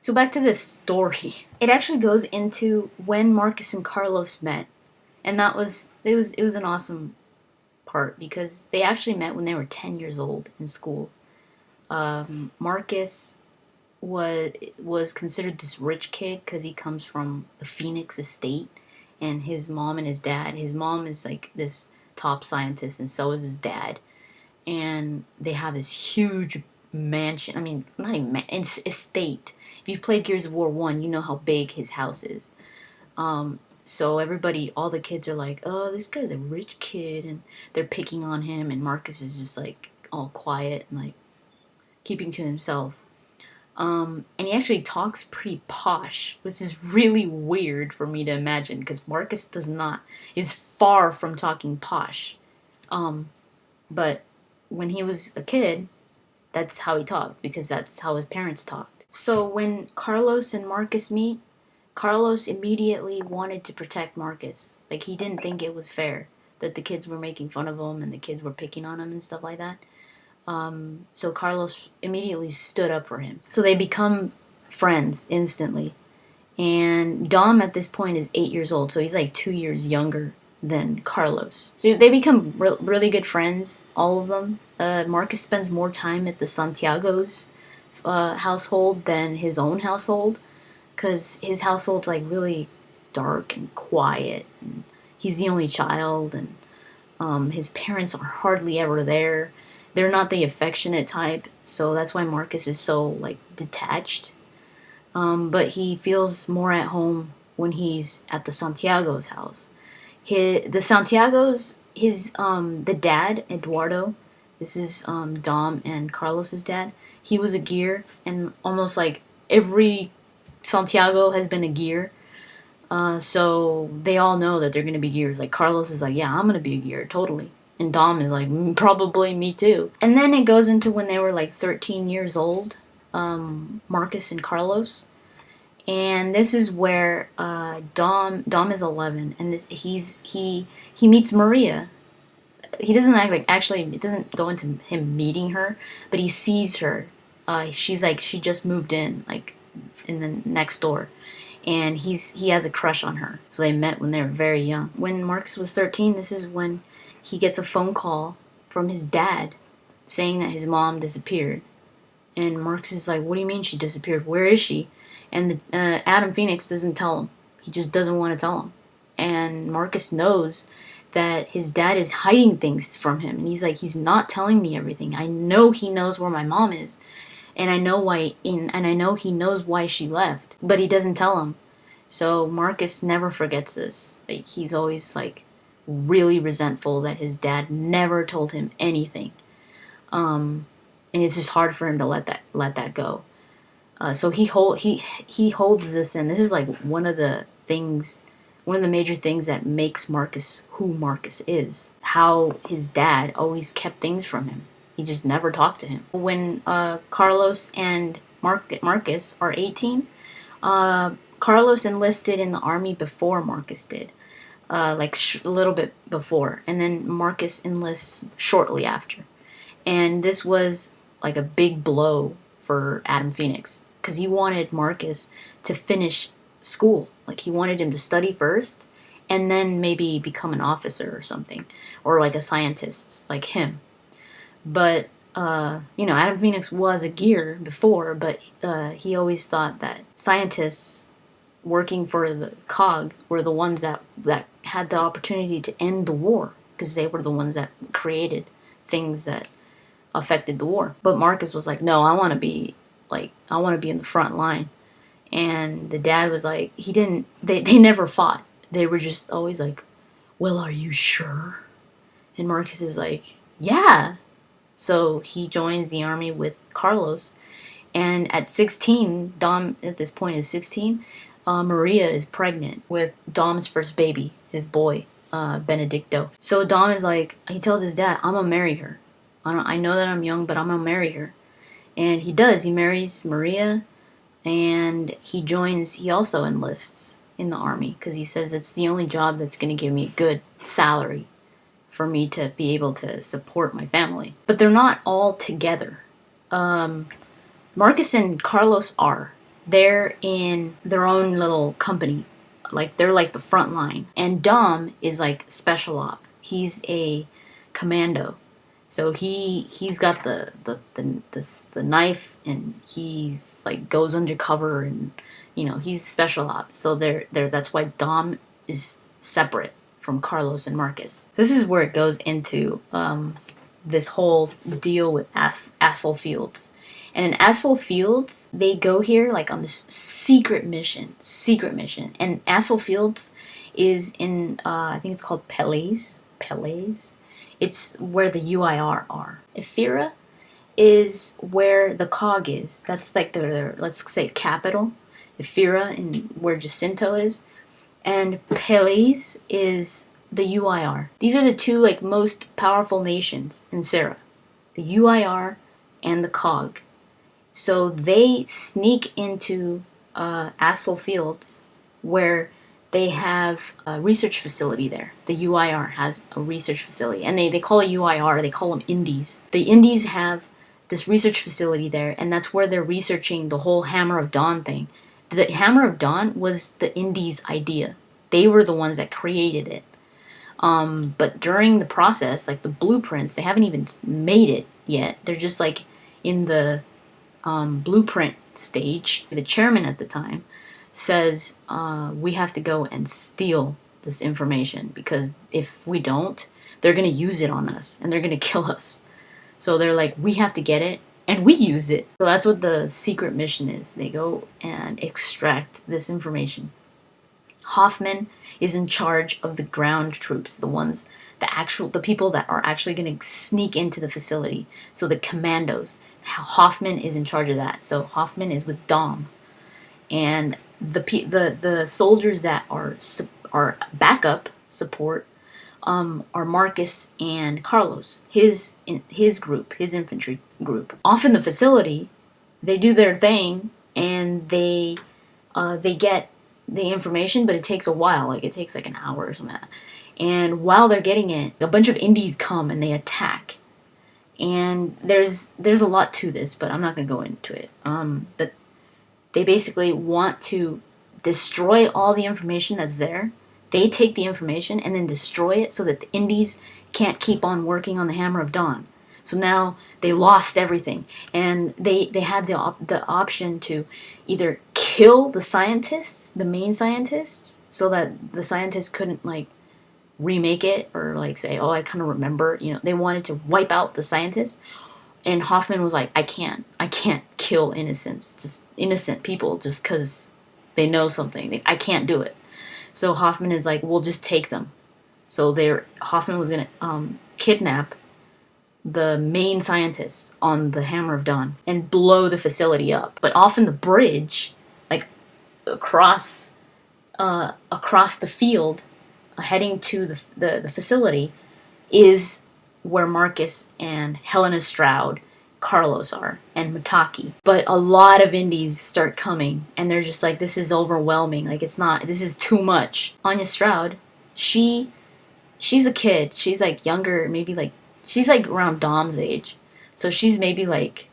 So back to this story. It actually goes into when Marcus and Carlos met. And it was an awesome part because they actually met when they were 10 years old in school. Marcus was considered this rich kid because he comes from the Phoenix estate, and his mom and his dad. His mom is like this top scientist, and so is his dad. And they have this huge mansion. I mean, not even it's estate. If you've played Gears of War 1, you know how big his house is. So everybody, all the kids are like, "Oh, this guy's a rich kid," and they're picking on him. And Marcus is just like all quiet and like keeping to himself. And he actually talks pretty posh, which is really weird for me to imagine because Marcus is far from talking posh. But when he was a kid, that's how he talked because that's how his parents talked. So when Carlos and Marcus meet, Carlos immediately wanted to protect Marcus. Like, he didn't think it was fair that the kids were making fun of him and the kids were picking on him and stuff like that. So Carlos immediately stood up for him. So they become friends instantly. And Dom at this point is 8 years old, so he's like 2 years younger than Carlos. So they become really good friends, all of them. Marcus spends more time at the Santiago's household than his own household, because his household's like really dark and quiet, and he's the only child, and his parents are hardly ever there. They're not the affectionate type, so that's why Marcus is so like detached. But he feels more at home when he's at the Santiago's house. The dad, Eduardo, this is Dom and Carlos's dad. He was a gear, and almost like every Santiago has been a gear. So they all know that they're gonna be gears. Like Carlos is like, yeah, I'm gonna be a gear, totally. And Dom is like, probably me too. And then it goes into when they were like 13 years old, Marcus and Carlos. And this is where Dom is 11, and he meets Maria. He doesn't actually, it doesn't go into him meeting her, but he sees her. She just moved in, like in the next door, and he has a crush on her. So they met when they were very young. When Marcus was 13, this is when he gets a phone call from his dad saying that his mom disappeared. And Marcus is like, what do you mean she disappeared? Where is she? And Adam Phoenix doesn't tell him. He just doesn't want to tell him. And Marcus knows that his dad is hiding things from him. And he's like, he's not telling me everything. I know he knows where my mom is. And I know he knows why she left. But he doesn't tell him. So Marcus never forgets this. Like, he's always like really resentful that his dad never told him anything. And it's just hard for him to let that go. So he holds this in. This is like one of the major things that makes Marcus who Marcus is. How his dad always kept things from him. He just never talked to him. When Carlos and Marcus are 18, Carlos enlisted in the army before Marcus did. A little bit before. And then Marcus enlists shortly after. And this was like a big blow for Adam Phoenix, because he wanted Marcus to finish school. Like, he wanted him to study first and then maybe become an officer or something, or like a scientist like him. But Adam Phoenix was a gear before, but he always thought that scientists working for the COG were the ones that had the opportunity to end the war, because they were the ones that created things that affected the war. But Marcus was like, no, I want to be in the front line. And the dad was like, they never fought. They were just always like, well, are you sure? And Marcus is like, yeah. So he joins the army with Carlos. And at 16, Dom at this point is 16, Maria is pregnant with Dom's first baby, his boy, Benedicto. So Dom is like, he tells his dad, I'm gonna marry her. I know that I'm young, but I'm gonna marry her. And he does. He marries Maria, and he also enlists in the army, because he says it's the only job that's gonna give me a good salary for me to be able to support my family. But they're not all together. Marcus and Carlos are. they're in their own little company. Like, they're like the front line. And Dom is like special op. He's a commando. So he's got the knife, and he's like goes undercover, and he's special ops. So they're that's why Dom is separate from Carlos and Marcus. This is where it goes into this whole deal with Aspho Fields. And in Aspho Fields, they go here like on this secret mission. And Aspho Fields is in I think it's called Pelés. It's where the UIR are. Ephira is where the COG is. That's like their let's say capital. Ephira, and where Jacinto is. And Pelés is the UIR. These are the two like most powerful nations in Serra. The UIR and the COG. So they sneak into Aspho Fields, where they have a research facility there. The UIR has a research facility. And they call it UIR, they call them Indies. The Indies have this research facility there, and that's where they're researching the whole Hammer of Dawn thing. The Hammer of Dawn was the Indies' idea. They were the ones that created it. But during the process, like the blueprints, they haven't even made it yet. They're just like in the blueprint stage. The chairman at the time says we have to go and steal this information, because if we don't, they're going to use it on us and they're going to kill us. So they're like, we have to get it and we use it. So that's what the secret mission is. They go and extract this information. Hoffman is in charge of the ground troops, the people that are actually going to sneak into the facility. So the commandos. Hoffman is in charge of that. So Hoffman is with Dom, and the soldiers that are backup support are Marcus and Carlos, his group, his infantry group. Off in the facility, they do their thing, and they get the information, but it takes a while. Like, it takes like an hour or something like that. And while they're getting it, a bunch of Indies come and they attack. And there's a lot to this, but I'm not going to go into it. But they basically want to destroy all the information that's there. They take the information and then destroy it so that the Indies can't keep on working on the Hammer of Dawn. So now they lost everything, and they had the option to either kill the scientists, the main scientists, so that the scientists couldn't like remake it, or like say, oh, I kind of remember. They wanted to wipe out the scientists, and Hoffman was like, I can't kill innocent people just because they know something. I can't do it. So Hoffman is like, we'll just take them. So Hoffman was gonna kidnap the main scientists on the Hammer of Dawn and blow the facility up. But off in the bridge, like across the field, heading to the facility, is where Marcus and Helena Stroud, Carlos are, and Mataki. But a lot of Indies start coming, and they're just like, this is overwhelming. Like, this is too much. Anya Stroud, she's a kid. She's like younger, maybe like, she's like around Dom's age. So she's maybe like,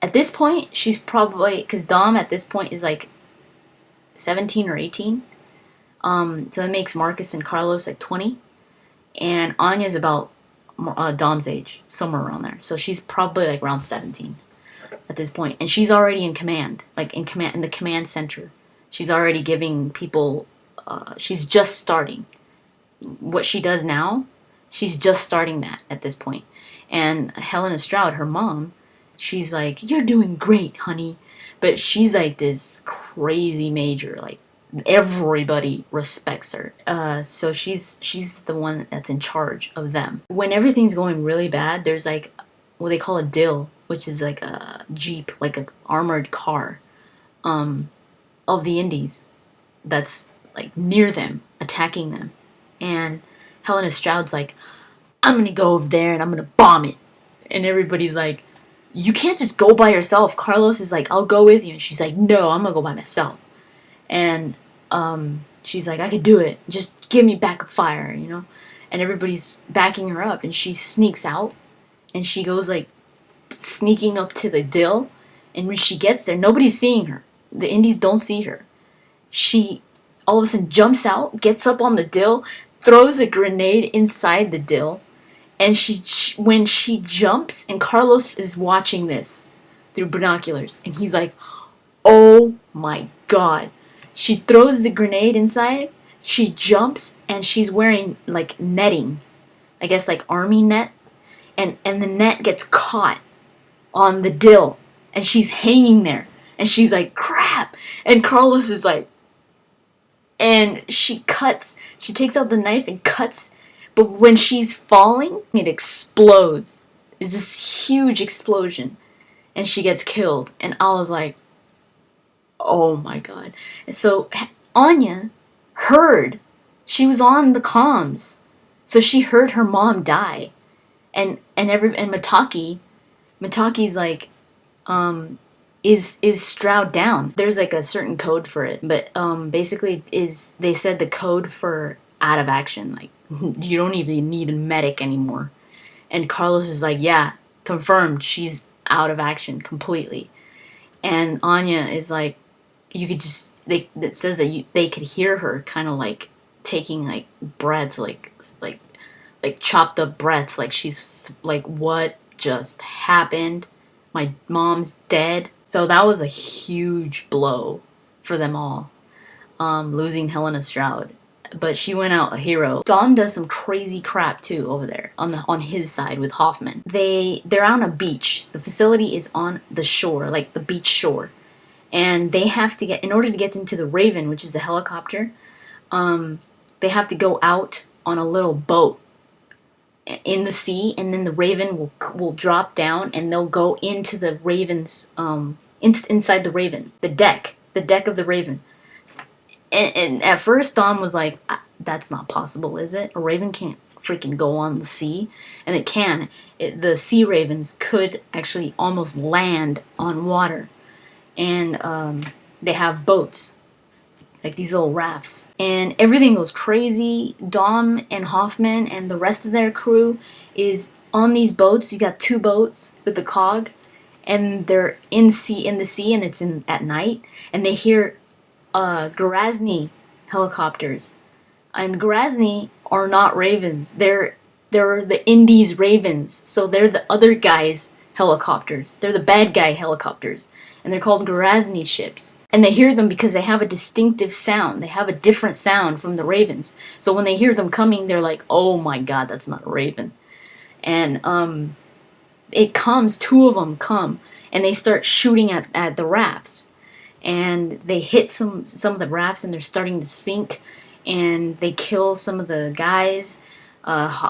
at this point, she's probably, because Dom at this point is like 17 or 18. So it makes Marcus and Carlos like 20. And Anya's about Dom's age, somewhere around there. So she's probably like around 17 at this point. And she's already in command, in the command center. She's already giving people, she's just starting. What she does now, she's just starting that at this point. And Helena Stroud, her mom, she's like, you're doing great, honey. But she's like this crazy major, like everybody respects her. So she's the one that's in charge of them. When everything's going really bad, there's like what they call a dill, which is like a jeep, like an armored car, of the Indies that's like near them, attacking them. And Helena Stroud's like, I'm gonna go over there and I'm gonna bomb it. And everybody's like, you can't just go by yourself. Carlos is like, I'll go with you. And she's like, no, I'm gonna go by myself. And she's like, I could do it. Just give me backup fire, And everybody's backing her up. And she sneaks out. And she goes like sneaking up to the dill. And when she gets there, nobody's seeing her. The Indies don't see her. She all of a sudden jumps out, gets up on the dill, throws a grenade inside the dill, and when she jumps, and Carlos is watching this through binoculars, and he's like, oh my god. She throws the grenade inside, she jumps, and she's wearing like netting. I guess like army net. And the net gets caught on the dill. And she's hanging there. And she's like, crap. And Carlos is like, and she takes out the knife and cuts. But when she's falling, it explodes. It's this huge explosion. And she gets killed. And I was like, oh my god. And so Anya heard. She was on the comms. So she heard her mom die. And Mitaki's like, is Stroud down? There's like a certain code for it, but basically they said the code for out of action, like you don't even need a medic anymore. And Carlos is like, yeah, confirmed, she's out of action completely. And Anya is like, you could just it says that they could hear her kind of like taking like breaths, like chopped up breaths, like she's like, what just happened? My mom's dead. So that was a huge blow for them all, losing Helena Stroud. But she went out a hero. Dom does some crazy crap too over there on his side with Hoffman. They're on a beach. The facility is on the shore, like the beach shore, and they have to get, in order to get into the Raven, which is a helicopter. They have to go out on a little boat in the sea, and then the Raven will drop down, and they'll go into the Raven's inside the Raven, the deck of the Raven. And at first Dom was like, that's not possible, is it? A Raven can't freaking go on the sea. And it can. The sea ravens could actually almost land on water. And they have boats, like these little rafts. And everything goes crazy. Dom and Hoffman and the rest of their crew is on these boats. You got 2 boats with the cog. And they're in the sea, and it's at night. And they hear Grazny helicopters, and Grazny are not ravens. They're the Indies ravens, so they're the other guys' helicopters. They're the bad guy helicopters, and they're called Grazny ships. And they hear them because they have a distinctive sound. They have a different sound from the ravens. So when they hear them coming, they're like, "Oh my God, that's not a raven." And it comes. 2 of them come, and they start shooting at the rafts. And they hit some of the rafts, and they're starting to sink, and they kill some of the guys,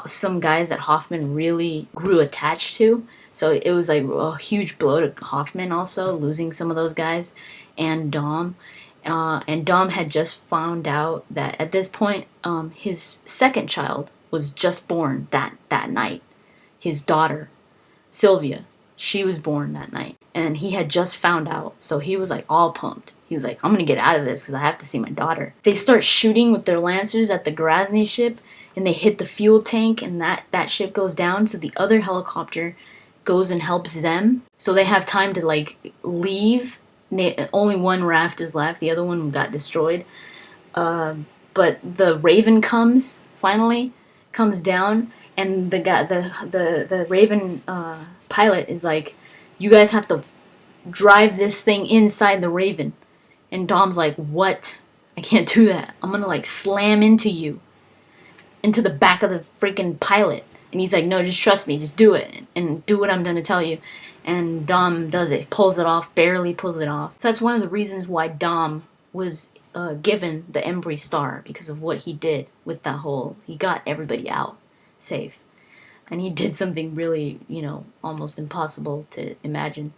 some guys that Hoffman really grew attached to. So it was like a huge blow to Hoffman also, losing some of those guys, and Dom. And Dom had just found out that at this point, his second child was just born that night. His daughter, Sylvia, she was born that night. And he had just found out, so he was like all pumped. He was like, I'm gonna get out of this because I have to see my daughter. They start shooting with their lancers at the Grazny ship, and they hit the fuel tank, and that ship goes down, so the other helicopter goes and helps them. So they have time to like leave. Only 1 raft is left, the other one got destroyed. But the Raven finally comes down, and the Raven pilot is like, you guys have to drive this thing inside the Raven. And Dom's like, what? I can't do that. I'm gonna like slam into the back of the freaking pilot. And he's like, no, just trust me, just do it, and do what I'm gonna tell you. And Dom does it, pulls it off, barely pulls it off. So that's one of the reasons why Dom was given the Embry Star, because of what he did with that whole, he got everybody out safe. And he did something really, almost impossible to imagine.